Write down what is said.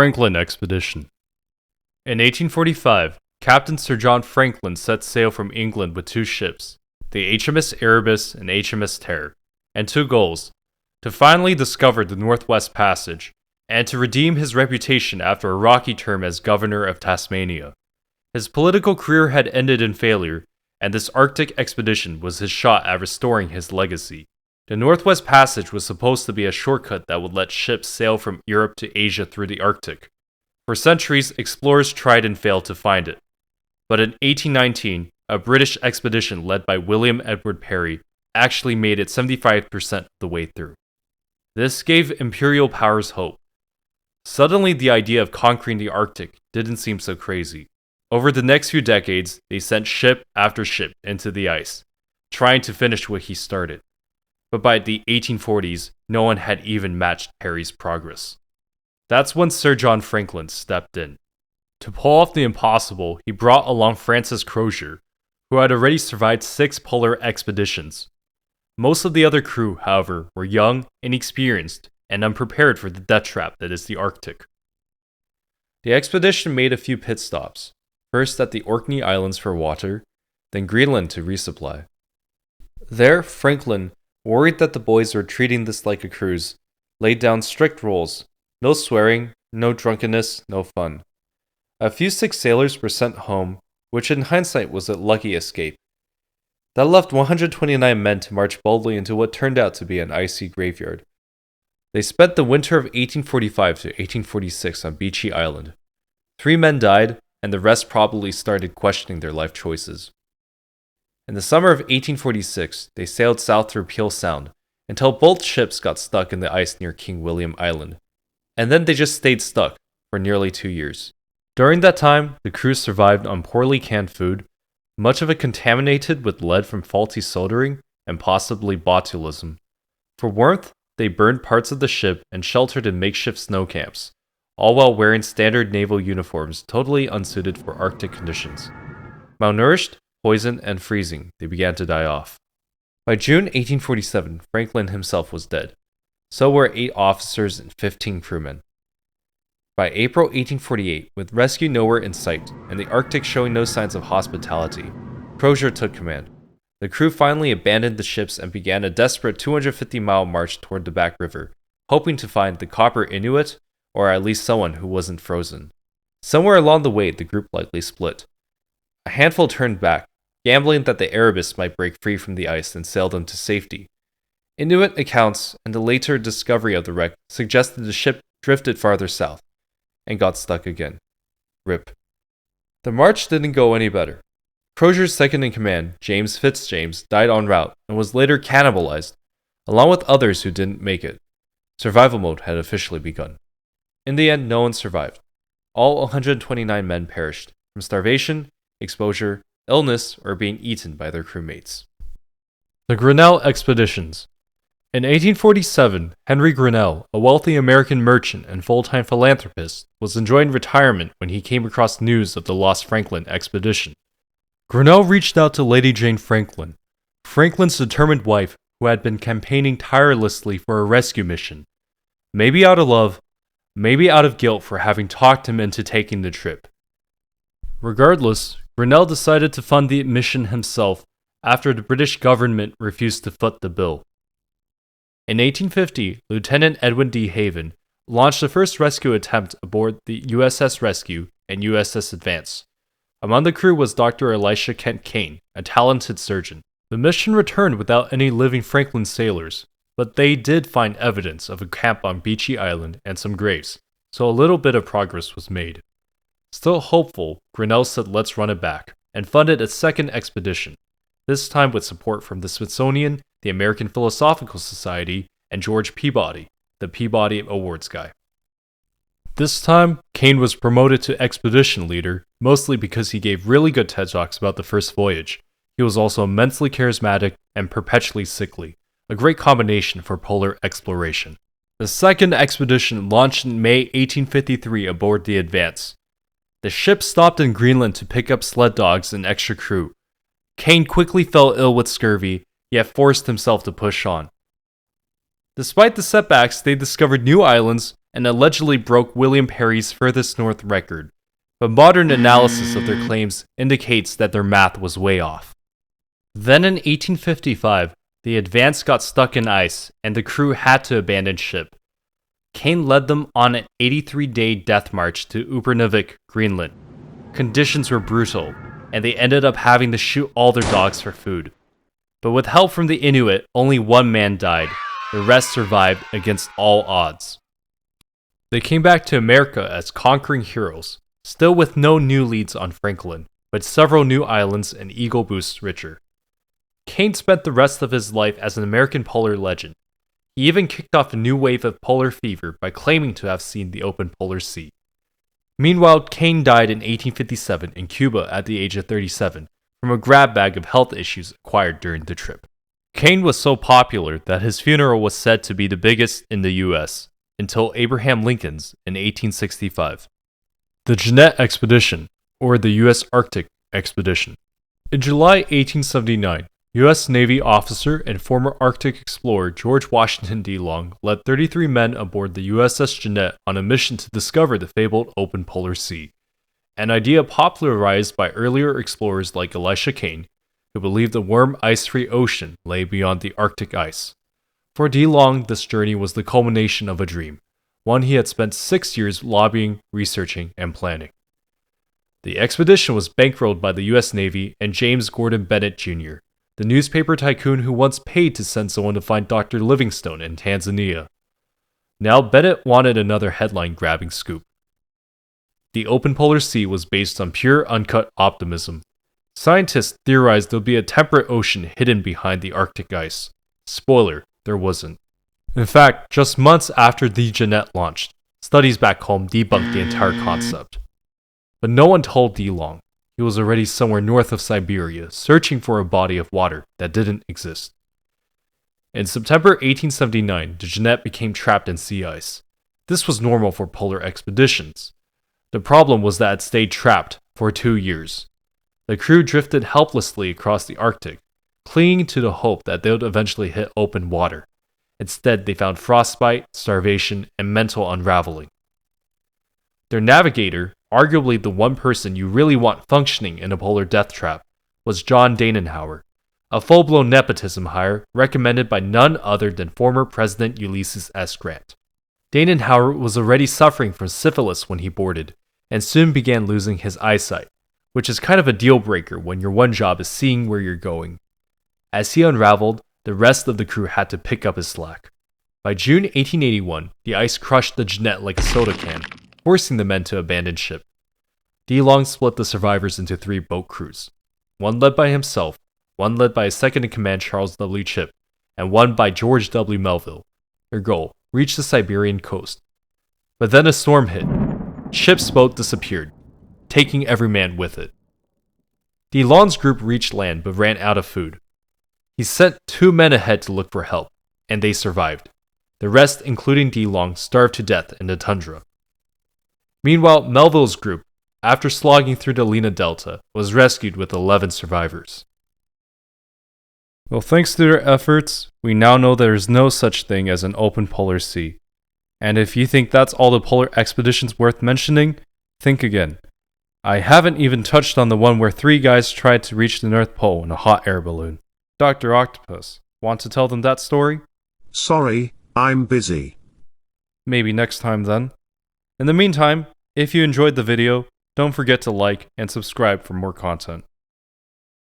Franklin Expedition. In 1845, Captain Sir John Franklin set sail from England with two ships, the HMS Erebus and HMS Terror, and two goals: to finally discover the Northwest Passage, and to redeem his reputation after a rocky term as governor of Tasmania. His political career had ended in failure, and this Arctic expedition was his shot at restoring his legacy. The Northwest Passage was supposed to be a shortcut that would let ships sail from Europe to Asia through the Arctic. For centuries, explorers tried and failed to find it. But in 1819, a British expedition led by William Edward Parry actually made it 75% of the way through. This gave imperial powers hope. Suddenly, the idea of conquering the Arctic didn't seem so crazy. Over the next few decades, they sent ship after ship into the ice, trying to finish what he started. But by the 1840s, no one had even matched Parry's progress. That's when Sir John Franklin stepped in. To pull off the impossible, he brought along Francis Crozier, who had already survived 6 polar expeditions. Most of the other crew, however, were young, inexperienced, and unprepared for the death trap that is the Arctic. The expedition made a few pit stops, first at the Orkney Islands for water, then Greenland to resupply. There, Franklin, worried that the boys were treating this like a cruise, laid down strict rules: no swearing, no drunkenness, no fun. A few sick sailors were sent home, which in hindsight was a lucky escape. That left 129 men to march boldly into what turned out to be an icy graveyard. They spent the winter of 1845 to 1846 on Beechey Island. 3 men died, and the rest probably started questioning their life choices. In the summer of 1846, they sailed south through Peel Sound until both ships got stuck in the ice near King William Island, and then they just stayed stuck for nearly 2 years. During that time, the crew survived on poorly canned food, much of it contaminated with lead from faulty soldering and possibly botulism. For warmth, they burned parts of the ship and sheltered in makeshift snow camps, all while wearing standard naval uniforms totally unsuited for Arctic conditions. Malnourished, poisoned, and freezing, they began to die off. By June 1847, Franklin himself was dead. So were 8 officers and 15 crewmen. By April 1848, with rescue nowhere in sight and the Arctic showing no signs of hospitality, Crozier took command. The crew finally abandoned the ships and began a desperate 250-mile march toward the back river, hoping to find the Copper Inuit, or at least someone who wasn't frozen. Somewhere along the way, the group likely split. A handful turned back, gambling that the Erebus might break free from the ice and sail them to safety. Inuit accounts and the later discovery of the wreck suggested the ship drifted farther south and got stuck again. RIP. The march didn't go any better. Crozier's second-in-command, James Fitzjames, died en route and was later cannibalized, along with others who didn't make it. Survival mode had officially begun. In the end, no one survived. All 129 men perished, from starvation, exposure, illness, or being eaten by their crewmates. The Grinnell Expeditions. In 1847, Henry Grinnell, a wealthy American merchant and full-time philanthropist, was enjoying retirement when he came across news of the lost Franklin expedition. Grinnell reached out to Lady Jane Franklin, Franklin's determined wife who had been campaigning tirelessly for a rescue mission. Maybe out of love, maybe out of guilt for having talked him into taking the trip. Regardless, Grinnell decided to fund the mission himself after the British government refused to foot the bill. In 1850, Lieutenant Edwin D. Haven launched the first rescue attempt aboard the USS Rescue and USS Advance. Among the crew was Dr. Elisha Kent Kane, a talented surgeon. The mission returned without any living Franklin sailors, but they did find evidence of a camp on Beechey Island and some graves, so a little bit of progress was made. Still hopeful, Grinnell said let's run it back, and funded a second expedition, this time with support from the Smithsonian, the American Philosophical Society, and George Peabody, the Peabody Awards guy. This time, Kane was promoted to expedition leader, mostly because he gave really good TED Talks about the first voyage. He was also immensely charismatic and perpetually sickly, a great combination for polar exploration. The second expedition launched in May 1853 aboard the Advance. The ship stopped in Greenland to pick up sled dogs and extra crew. Kane quickly fell ill with scurvy, yet forced himself to push on. Despite the setbacks, they discovered new islands, and allegedly broke William Perry's furthest north record, but modern analysis of their claims indicates that their math was way off. Then in 1855, the Advance got stuck in ice, and the crew had to abandon ship. Kane led them on an 83-day death march to Upernavik, Greenland. Conditions were brutal, and they ended up having to shoot all their dogs for food. But with help from the Inuit, only one man died. The rest survived against all odds. They came back to America as conquering heroes, still with no new leads on Franklin, but several new islands and eagle boosts richer. Kane spent the rest of his life as an American polar legend. He even kicked off a new wave of polar fever by claiming to have seen the open polar sea. Meanwhile, Kane died in 1857 in Cuba at the age of 37 from a grab bag of health issues acquired during the trip. Kane was so popular that his funeral was said to be the biggest in the US, until Abraham Lincoln's in 1865. The Jeannette Expedition, or the U.S. Arctic Expedition. In July 1879, U.S. Navy officer and former Arctic explorer George Washington D. Long led 33 men aboard the USS Jeannette on a mission to discover the fabled open polar sea, an idea popularized by earlier explorers like Elisha Kane, who believed a warm, ice-free ocean lay beyond the Arctic ice. For D. Long, this journey was the culmination of a dream, one he had spent 6 years lobbying, researching, and planning. The expedition was bankrolled by the U.S. Navy and James Gordon Bennett Jr., the newspaper tycoon who once paid to send someone to find Dr. Livingstone in Tanzania. Now Bennett wanted another headline-grabbing scoop. The open polar sea was based on pure, uncut optimism. Scientists theorized there'd be a temperate ocean hidden behind the Arctic ice. Spoiler, there wasn't. In fact, just months after the Jeannette launched, studies back home debunked the entire concept. But no one told D. Long. He was already somewhere north of Siberia, searching for a body of water that didn't exist. In September 1879, the Jeannette became trapped in sea ice. This was normal for polar expeditions. The problem was that it stayed trapped for 2 years. The crew drifted helplessly across the Arctic, clinging to the hope that they would eventually hit open water. Instead, they found frostbite, starvation, and mental unraveling. Their navigator, arguably the one person you really want functioning in a polar death trap, was John Danenhower, a full-blown nepotism hire recommended by none other than former President Ulysses S. Grant. Danenhower was already suffering from syphilis when he boarded, and soon began losing his eyesight, which is kind of a deal-breaker when your one job is seeing where you're going. As he unraveled, the rest of the crew had to pick up his slack. By June 1881, the ice crushed the Jeannette like a soda can, forcing the men to abandon ship. D. Long split the survivors into 3 boat crews, one led by himself, one led by his second-in-command Charles W. Chipp, and one by George W. Melville. Their goal, reach the Siberian coast. But then a storm hit. Chipp's boat disappeared, taking every man with it. D. Long's group reached land but ran out of food. He sent 2 men ahead to look for help, and they survived. The rest, including D. Long, starved to death in the tundra. Meanwhile, Melville's group, after slogging through the Lena Delta, was rescued with 11 survivors. Well, thanks to their efforts, we now know there is no such thing as an open polar sea. And if you think that's all the polar expeditions worth mentioning, think again. I haven't even touched on the one where 3 guys tried to reach the North Pole in a hot air balloon. Dr. Octopus, want to tell them that story? Sorry, I'm busy. Maybe next time then. In the meantime, if you enjoyed the video, don't forget to like and subscribe for more content.